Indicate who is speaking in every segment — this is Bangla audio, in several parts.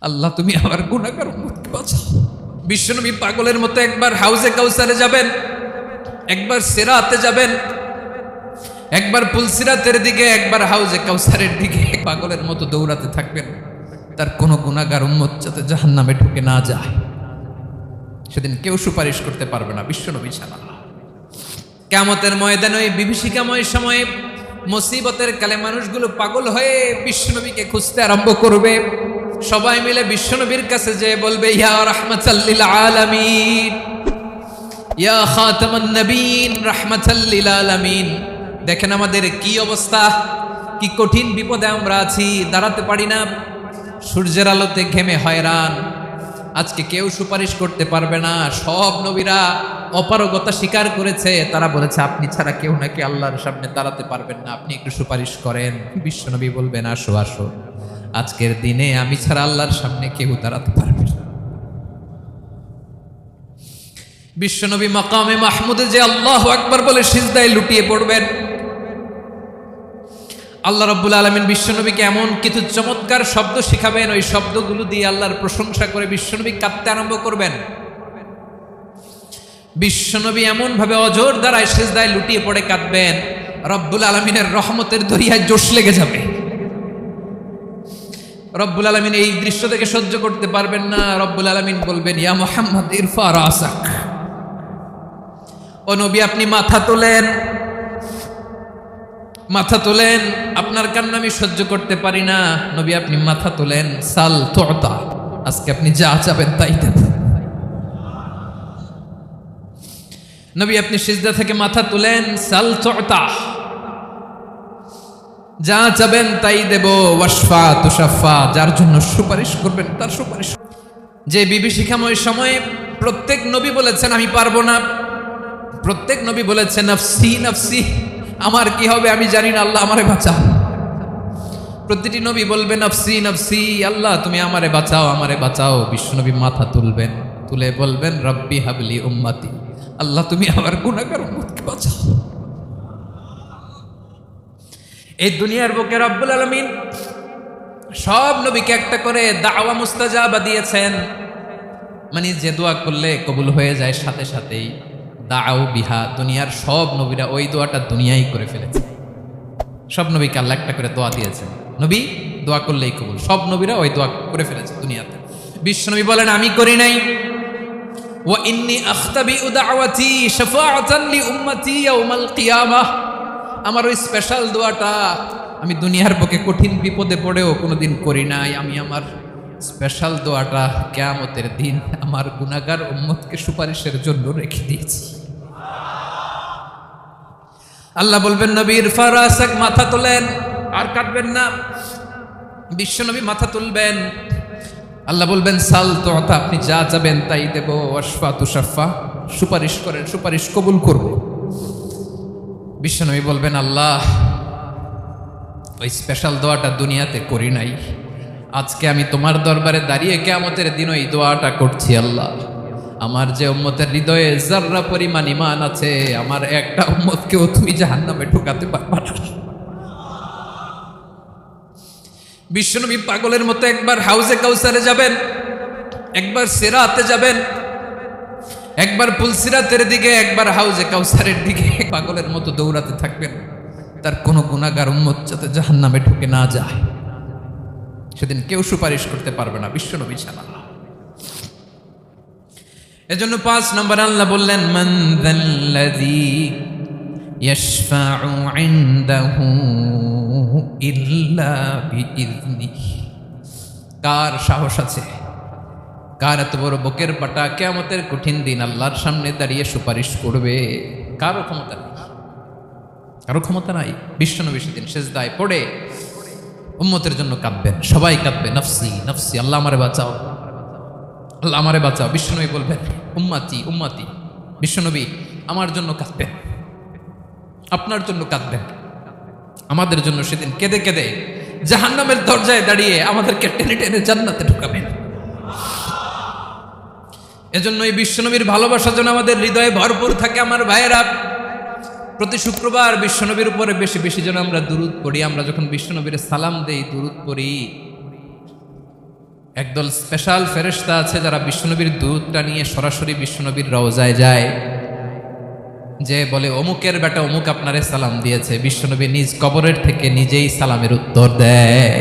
Speaker 1: আল্লাহ তুমি আমার গুনাহগার উম্মতকে বাঁচাও। বিশ্বনবী পাগলের মতো একবার হাউজে কাউসারে যাবেন, একবার সিরাতে যাবেন, একবার পুলসিরাতের দিকে, একবার হাউজে কাউসারের দিকে পাগলের মতো দৌড়াতে থাকবেন, তার কোনো গুনাহগার উম্মত যাতে জাহান্নামে ঢুকে না যায়। সেদিন কেউ সুপারিশ করতে পারবে না বিশ্বনবী ছাড়া। কিয়ামতের ময়দানে ওই বিভীষিকাময় সময়ে মুসিবতের কালে মানুষগুলো পাগল হয়ে বিশ্বনবীকে খুঁজতে আরম্ভ করবে। সবাই মিলে বিশ্বনবীর কাছে যেয়ে বলবে, ইয়া রাহমাতাল লিল আলামিন, ইয়া খাতামান নবীন, রাহমাতাল লিল আলামিন। দেখেন আমাদের কি অবস্থা, কি কঠিন বিপদে আমরা আছি, দাঁড়াতে পারি না, সূর্যের আলোতে ঘেমে হয়রান। আজকে কেউ সুপারিশ করতে পারবে না। সব নবীরা অপারগতা স্বীকার করেছে, তারা বলেছে আপনি ছাড়া কেউ নাকি আল্লাহর সামনে দাঁড়াতে পারবেন না, আপনি একটু সুপারিশ করেন। বিশ্বনবী বলবেন, আসো আসো, আজকের দিনে আমি ছাড়া আল্লাহর সামনে কেউ দাঁড়াতে পারবে না। বিশ্বনবী মাকামে মাহমুদে যে আল্লাহু আকবার বলে সিজদায় লুটিয়ে পড়বেন। আল্লাহ রাব্বুল আলামিন বিশ্বনবীকে এমন কিছু চমৎকার শব্দ শিখাবেন, ওই শব্দগুলো দিয়ে আল্লাহর প্রশংসা করে বিশ্বনবী কাঁদতে আরম্ভ করবেন। বিশ্বনবী এমন ভাবে অজর দ্বারায় সিজদায় লুটিয়ে পড়ে কাঁদবেন, রব্বুল আলামিনের রহমতের দরিয়ায় জোশ লেগে যাবে। রব্বুল আলামিন এই দৃশ্য থেকে সহ্য করতে পারবেন না। রব্বুল আলামিন বলবেন, ইয়া মুহাম্মদ ইরফা রাসাক, ও নবী আপনি মাথা তোলেন, মাথা তোলেন, আপনার কান্না আমি সহ্য করতে পারি না। নবী আপনি মাথা তোলেন, সাল তুতা, আজকে আপনি যা চাবেন তাই দেব। নবী আপনি সিজদা থেকে মাথা তুলেন, সাল তুতা, যা চাবেন তাই দেব। ওয়াশফা তুশাফা, যার জন্য সুপারিশ করবেন তার সুপারিশ। যে বিভীষিকাময় সময়ে প্রত্যেক নবী বলেছেন আমি পারবো না, প্রত্যেক নবী বলেছেন নফসি নফসি, আমার কি হবে আমি জানি না, আল্লাহ আমারে বাঁচাও। প্রতিটি নবী বলবে নফসি নফসি, আল্লাহ তুমি আমারে বাঁচাও, আমারে বাঁচাও। বিশ্বনবী মাথা তুলবেন, তুলে বলবেন রব্বি হাবলি উম্মতি, আল্লাহ তুমি আমার গুনাহগার উম্মতকে বাঁচাও। এই দুনিয়ার বুকে রব্বুল আলামিন সব নবীকে একটা করে দাওয়া মুস্তাজাবা দিয়েছেন, মানে যে দোয়া করলে কবুল হয়ে যায় সাথে সাথেই। দাও বিহা, দুনিয়ার সব নবীরা ওই দোয়াটা দুনিয়ায় করে ফেলেছে। সব নবীকে আল্লাহ একটা করে দোয়া দিয়েছেন, নবী দোয়া করলেই কবুল। সব নবীরা ওই দোয়া করে ফেলেছে দুনিয়াতে। বিশ্বনবী বলেন আমি করি নাই। ওয়া ইন্নী আখতাবিউ দাওয়াতি শাফাআতান লি উম্মতি ইয়াউমাল কিয়ামাহ, আমার ওই স্পেশাল দোয়াটা আমি দুনিয়ার বুকে কঠিন বিপদে পড়েও কোনোদিন করি নাই। আমি আমার স্পেশাল দোয়াটা কিয়ামতের দিন আমার গুনাহগার উম্মতকে সুপারিশের জন্য রেখে দিয়েছি। আল্লাহ বলবেন নবীর ফারাসাক, মাথা তোলেন, আর কাটবেন না। বিশ্বনবী মাথা তুলবেন, আল্লাহ বলবেন সাল তুতা, আপনি যা চাবেন তাই দেব। ওয়াশফা তুশাফা, সুপারিশ করেন, সুপারিশ কবুল করব। বিশ্বনবী বলবেন আল্লাহ ওই স্পেশাল দোয়াটা দুনিয়াতে করি নাই, আজকে আমি তোমার দরবারে দাঁড়িয়ে কিয়ামতের দিন ওই দোয়াটা করছি। আল্লাহ আমার যে উম্মতের হৃদয়ে যাররা পরিমাণ ঈমান আছে, আমার একটা উম্মতকেও তুমি জাহান্নামে ঢুকাতে পারবা না। বিশ্বনবী পাগলের মতো একবার হাউজে কাউসারে যাবেন, একবার সিরাতে যাবেন, একবার পুলসিরাতের দিকে, একবার হাউজে কাউসারের দিকে পাগলের মতো দৌড়াতে থাকবেন, তার কোনো গুনাহগার উম্মত যাতে জাহান্নামে ঢুকে না যায়। সেদিন কেউ সুপারিশ করতে পারবে না বিশ্বনবী ছাড়া। এজন্য ৫ নম্বর আল্লাহ বললেন মান যাল্লাযী ইয়াশফাউ ইনদাহু ইল্লা বিইযনিহি, কার সাহস আছে, কার এত বড় বুকের পাটা কিয়ামতের কঠিন দিন আল্লাহর সামনে দাঁড়িয়ে সুপারিশ করবে? কারো ক্ষমতা নেই, কারো ক্ষমতা নাই। বিশ্বনবী সেদিন সিজদায় পড়ে উম্মতের জন্য কাঁদবেন, সবাই কাঁদবে নফসি নফসি, আল্লাহ আমারে বাঁচাও, আল্লাহ আমারে বাঁচাও। বিশ্বনবী বলবেন উম্মতি উম্মতি, বিশ্বনবী আমার জন্য কাঁদবেন, আপনার জন্য কাঁদবেন, আমাদের জন্য সেদিন কেঁদে কেঁদে জাহান্নামের দরজায় দাঁড়িয়ে আমাদেরকে টেনে টেনে জান্নাতে ঢুকাবেন। এজন্য এই বিশ্বনবীর ভালোবাসা যেন আমাদের হৃদয়ে ভরপুর থাকে। আমার ভাইয়েরা, প্রতি শুক্রবার বিশ্বনবীর উপরে বেশি বেশি যেন আমরা দুরূদ পড়ি। আমরা যখন বিশ্বনবীর সালাম দেই, দুরূদ পড়ি, একদল স্পেশাল ফেরেশতা আছে যারা বিশ্বনবীর দুধটা নিয়ে সরাসরি বিশ্বনবীর রওজায় যায়, যে বলে অমুকের বেটা অমুক আপনারে সালাম দিয়েছে। বিশ্বনবী নিজ কবরের থেকে নিজেই সালামের উত্তর দেয়।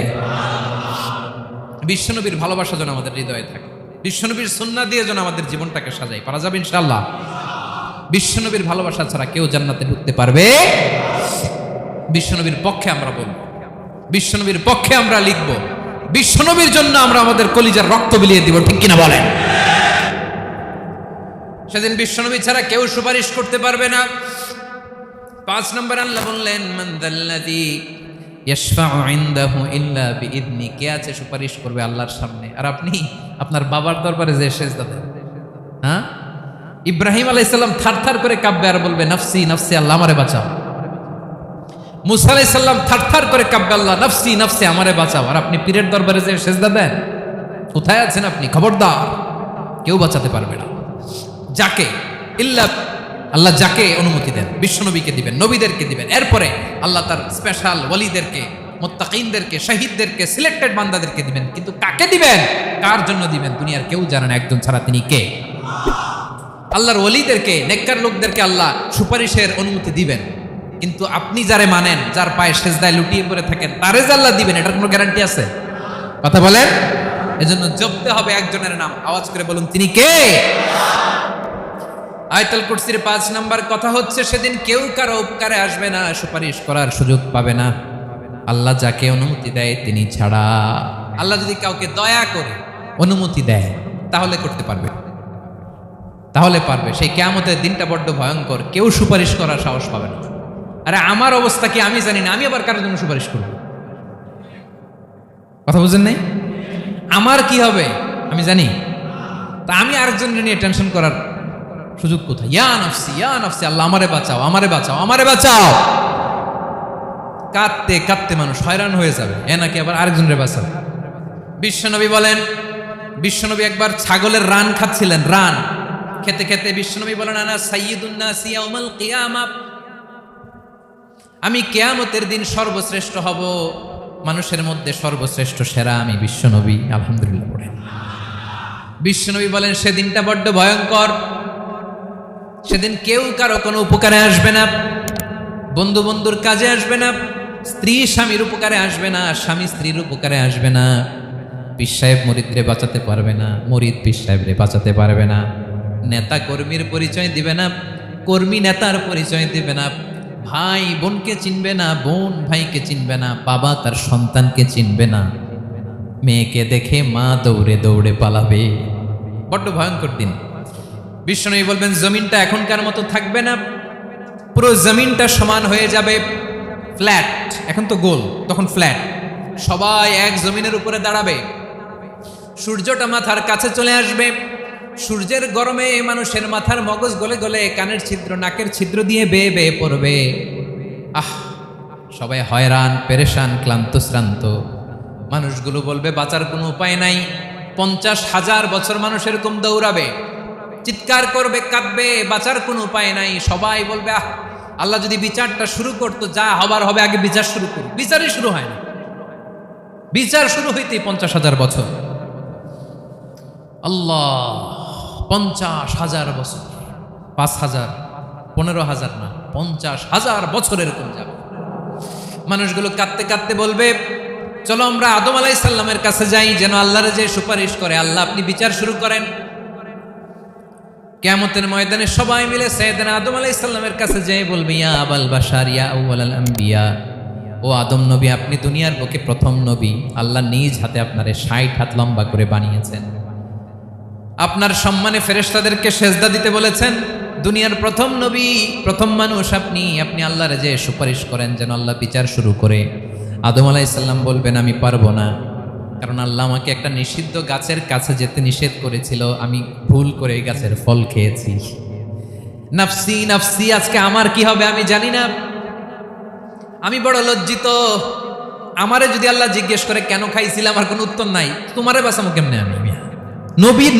Speaker 1: বিশ্বনবীর ভালোবাসা যেন আমাদের হৃদয়ে থাকে, বিশ্বনবীর সুন্নাহ দিয়ে যেন আমাদের জীবনটাকে সাজাই, পারা যাবে ইনশাআল্লাহ। বিশ্বনবীর ভালোবাসা ছাড়া কেউ জান্নাতে ঢুকতে পারবে। বিশ্বনবীর পক্ষে আমরা বলবো, বিশ্বনবীর পক্ষে আমরা লিখব, বিশ্বনবীর জন্য আমরা আমাদের কলিজার রক্ত বিলিয়ে দিব, ঠিক কিনা বলেন? সেদিন বিশ্বনবী ছাড়া কেউ সুপারিশ করতে পারবে না। 5 নম্বর আল্লাহ বললেন, মান যাল্লাযী ইয়াশফাউ ইনদাহু ইল্লা বিইذনি, কে আছে সুপারিশ করবে আল্লাহর সামনে আর আপনি আপনার বাবার দরবারে যে সেজদা দেন? হ্যাঁ, ইব্রাহিম আলাইহিস সালাম থারথার করে কাঁপবে আর বলবে নাফসি নাফসি, আল্লাহ আমারে বাঁচাও। মুসা আলাইহিস সালাম থারথার করে কাঁপবে, আল্লাহ নাফসি নাফসি, আমারে বাঁচাও। আর আপনি পীরের দরবারে যে সেজদা দেন? কোথায় আছেন আপনি? খবরদার, কেউ বাঁচাতে পারবে না। যাকে ইল্লা আল্লাহ যাকে অনুমতি দেন, বিশ্বনবীকে দিবেন, নবীদেরকে দিবেন, এরপরে আল্লাহ তার স্পেশাল ওয়ালিদেরকে, মুত্তাকিনদেরকে, শহীদদেরকে, সিলেক্টেড বান্দাদেরকে দিবেন। কিন্তু কাকে দিবেন, কার জন্য দিবেন, দুনিয়ার কেউ জানে না একজন ছাড়া, তিনি কে? আল্লাহর ওয়ালিদেরকে, নেককার লোকদেরকে আল্লাহ সুপারিশের অনুমতি দিবেন। কিন্তু আপনি যারে মানেন, যার পায়ে সেজদায় লুটিয়ে পড়ে থাকেন, তারে যে আল্লাহ দিবেন, এটার কোনো গ্যারান্টি আছে? কথা বলেন। এজন্য জপতে হবে একজনের নাম, আওয়াজ করে বলুন, তিনি কে? আয়াতুল কুরসির 5 নাম্বার কথা হচ্ছে, সেদিন কেউ কারো উপকারে আসবে না, সুপারিশ করার সুযোগ পাবে না, আল্লাহ যাকে অনুমতি দেয় তিনি ছাড়া। আল্লাহ যদি কাউকে দয়া করে অনুমতি দেয় তাহলে করতে পারবে, তাহলে পারবে। সেই কিয়ামতের দিনটা বড্ড ভয়ঙ্কর, কেউ সুপারিশ করার সাহস পাবে না। আরে আমার অবস্থা কি আমি জানি না, আমি আবার কারোর জন্য সুপারিশ করব? কথা বুঝেন নাই? আমার কি হবে আমি জানি, তা আমি আরেকজনের নিয়ে টেনশন করার সুযোগ কোথায়? ইয়া নাফসি ইয়া নাফসি, আল্লাহ আমারে বাঁচাও, আমারে বাঁচাও, আমারে বাঁচাও। কাঁদতে কাঁদতে মানুষ হয়রান হয়ে যাবে, এ নাকি আবার আরেকজনের বাঁচাবে। বিশ্বনবী বলেন, বিশ্বনবী একবার ছাগলের রান খাচ্ছিলেন, রান খেতে খেতে বিশ্বনবী বলেন, আনা সাইয়্যিদুন নাসি ইয়াউমাল কিয়ামাহ, আমি কিয়ামতের দিন সর্বশ্রেষ্ঠ হব, মানুষের মধ্যে সর্বশ্রেষ্ঠ সেরা আমি বিশ্বনবী। আলহামদুলিল্লাহ পড়েন। বিশ্বনবী বলেন, সেদিনটা বড্ড ভয়ঙ্কর, সেদিন কেউ কারো কোনো উপকারে আসবে না, বন্ধু বন্ধুর কাজে আসবে না, স্ত্রী স্বামীর উপকারে আসবে না, স্বামী স্ত্রীর উপকারে আসবে না, পীর সাহেব মুরিদরে বাঁচাতে পারবে না, মুরিদ পীর সাহেবরে বাঁচাতে পারবে না, নেতা কর্মীর পরিচয় দিবে না, কর্মী নেতার পরিচয় দিবে না, ভাই বোনকে চিনবে না, বোন ভাইকে চিনবে না, বাবা তার সন্তানকে চিনবে না, মেয়েকে দেখে মা দৌড়ে দৌড়ে পালাবে। বড্ড ভয়ঙ্কর দিন। বিশ্বনবী বলবেন, জমিনটা এখনকার মতো থাকবে না, পুরো জমিনটা সমান হয়ে যাবে, ফ্ল্যাট। এখন তো গোল, তখন ফ্ল্যাট। সবাই এক জমিনের উপরে দাঁড়াবে, সূর্যটা মাথার কাছে চলে আসবে, সূর্যের গরমে মানুষের মাথার মগজ গলে গলে কানের ছিদ্র, নাকের ছিদ্র দিয়ে বেয়ে বেয়ে পড়বে। সবাই হয়রান, পেরেশান, ক্লান্ত শ্রান্ত। মানুষগুলো বলবে বাঁচার কোনো উপায় নাই। 50,000 বছর মানুষ এরকম দৌড়াবে, চিৎকার করবে, কাঁদবে, বাঁচার কোনো উপায় নাই। সবাই বলবে, আল্লাহ যদি বিচারটা শুরু করতো, যা হবার হবে, আগে বিচার শুরু করুন। বিচারই শুরু হয় না, বিচার শুরু হইতেই 50,000 বছর। আল্লাহ, 50,000 বছর, 5,000, 15,000 না, 50,000 বছর এরকম যাবে। মানুষগুলো কাঁদতে কাঁদতে বলবে, চলো আমরা আদম আলাইহিস সালামের কাছে যাই, যেন আল্লাহর যে সুপারিশ করে, আল্লাহ আপনি বিচার শুরু করেন। কিয়ামতের ময়দানে সবাই মিলে সাইয়েদনা আদম আলাইহিস সালামের কাছে যেয়ে বলবে, ইয়া আবাল বাশার ইয়া আউয়ালাল আম্বিয়া, ও আদম নবী, আপনি দুনিয়ার বুকে প্রথম নবী, আল্লাহ নিজ হাতে আপনারে 60 হাত লম্বা করে বানিয়েছেন, আপনার সম্মানে ফেরেশতাদেরকে সেজদা দিতে বলেছেন, দুনিয়ার প্রথম নবী, প্রথম মানুষ আপনি, আপনি আল্লাহর যে সুপারিশ করেন যেন আল্লাহ বিচার শুরু করে। আদম আলাইহিস সালাম বলবেন, আমি পারবো না, কারণ আল্লাহ আমাকে একটা নিষিদ্ধ গাছের কাছে যেতে নিষেধ করেছিল, আমি ভুল করে এই গাছের ফল খেয়েছি। নাফসি নাফসি, আজকে আমার কি হবে আমি জানি না, আমি বড় লজ্জিত। আমারে যদি আল্লাহ জিজ্ঞেস করে কেন খাইছিলাম, আমার কোনো উত্তর নাই, তোমারে বাঁচামো কেমনে আমি?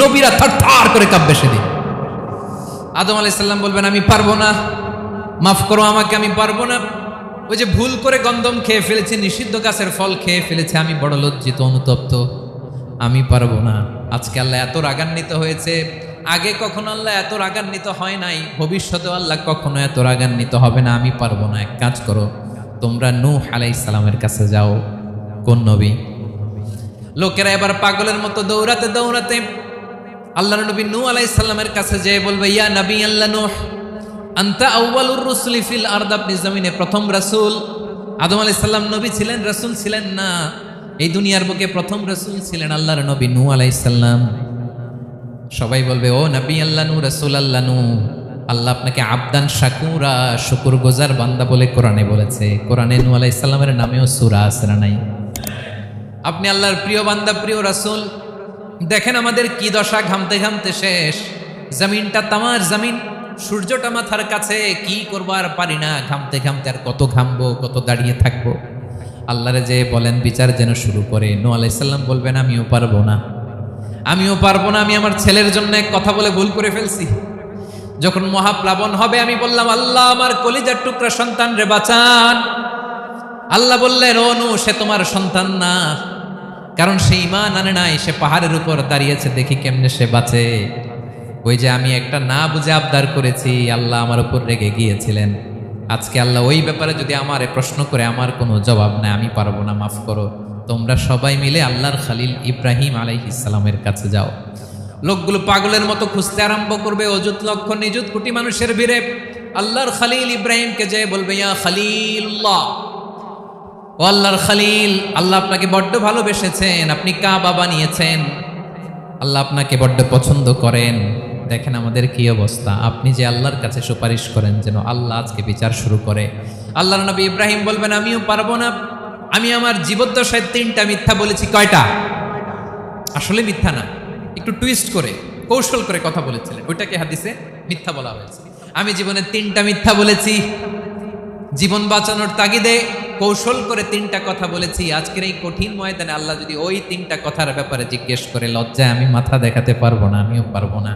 Speaker 1: নবীরা থারথার করে কাঁপবে সেদিন। আদম আলাইহিস সালাম বলবেন, আমি পারবো না, মাফ করো আমাকে, আমি পারবো না, ওই যে ভুল করে গন্ধম খেয়ে ফেলেছি, নিষিদ্ধ গাছের ফল খেয়ে ফেলেছে, আমি বড় লজ্জিত, অনুতপ্ত। আমি পারবো না। আজকে আল্লাহ এত রাগান্বিত হয়েছে, আগে কখনো আল্লাহ এত রাগান্বিত হয় নাই, ভবিষ্যতেও আল্লাহ কখনো এত রাগান্বিত হবে না। আমি পারবো না। এক কাজ করো, তোমরা নূহ আলাইহিস সালামের কাছে যাও। কোন নবী? লোকেরা এবার পাগলের মতো দৌড়াতে দৌড়াতে আল্লাহর নবী নূহ আলাইহিস সালামের কাছে যেয়ে বলবে, ইয়া নবী আল্লাহ নূহ, আনতা আউয়ালুর রুসুলি ফিল আরদ, আপনি জমিনে প্রথম রাসূল। আদম আলাইহিস সালাম নবী ছিলেন, রাসূল ছিলেন না। এই দুনিয়ার বুকে প্রথম রাসূল ছিলেন আল্লাহর নবী নূহ আলাইহিস সালাম। সবাই বলবে, ও নবী আল্লাহ নূহ, রাসূল আল্লাহ নূহ, আল্লাহ আপনাকে আবদান শাকুরা, শুকরগুজার বান্দা বলে কোরআনে বলেছে। কোরআনে নূহ আলাইহিস সালামের নামেও সূরা আছে না নাই? আপনি আল্লাহর প্রিয় বান্দা, প্রিয় রাসূল। দেখেন আমাদের কি দশা, ঘামতে ঘামতে শেষ। জমিনটা তামার জমিন, সূর্যটা মাথার কাছে, কি করবো আর পারি না। ঘামতে ঘামতে আর কত ঘামবো, কত দাঁড়িয়ে থাকবো। আল্লাহরে যে বলেন বিচার যেন শুরু করে। নূহ আলাইহিস সালাম বলবেন, আমিও পারবো না, আমিও পারবো না। আমি আমার ছেলের জন্য এক কথা বলে ভুল করে ফেলছি। যখন মহাপ্লাবন হবে আমি বললাম, আল্লাহ আমার কলিজার টুকরা সন্তান রে বাঁচান। আল্লাহ বললেন, ও নূহ, সে তোমার সন্তান না, কারণ সে ঈমান আনে নাই, সে পাহাড়ের উপর দাঁড়িয়েছে, দেখি কেমনে সে বাঁচে। ওই যে আমি একটা না বুঝে আবদার করেছি, আল্লাহ আমার উপর রেগে গিয়েছিলেন। আজকে আল্লাহ ওই ব্যাপারে যদি আমারে প্রশ্ন করে, আমার কোনো জবাব নাই, আমি পারবো না, মাফ করো। তোমরা সবাই মিলে আল্লাহর খালিল ইব্রাহিম আলাইহিস সালামের কাছে যাও। লোকগুলো পাগলের মতো খুঁজতে আরম্ভ করবে, অযুত লক্ষ নিযুত কোটি মানুষের ভিড়ে আল্লাহর খালিল ইব্রাহিমকে যেয়ে বলবে, ইয়া খালিলুল্লাহ, ও আল্লাহর খালিল, আল্লাহ আপনাকে বড্ড ভালোবেসেছেন, আপনি কাবা বানিয়েছেন, আল্লাহ আপনাকে বড্ড পছন্দ করেন। দেখেন আমাদের কি অবস্থা। আপনি যে আল্লাহর কাছে সুপারিশ করেন যেন আল্লাহ আজকে বিচার শুরু করে। আল্লাহর নবী ইব্রাহিম বলবেন, আমিও পারবো না। আমি আমার জীবদ্দশায় 3টা মিথ্যা বলেছি। কয়টা? আসলে মিথ্যা না, একটু টুইস্ট করে, কৌশল করে কথা বলেছিলেন, ওইটাকে হাদিসে মিথ্যা বলা হয়েছে। আমি জীবনে 3টা মিথ্যা বলেছি, জীবন বাঁচানোর তাগিদে কৌশল করে 3টা কথা বলেছি। আজকের এই কঠিন ময়দানে আল্লাহ যদি ওই 3টা কথার ব্যাপারে জিজ্ঞেস করে, লজ্জায় আমি মাথা দেখাতে পারবো না, আমিও পারবো না।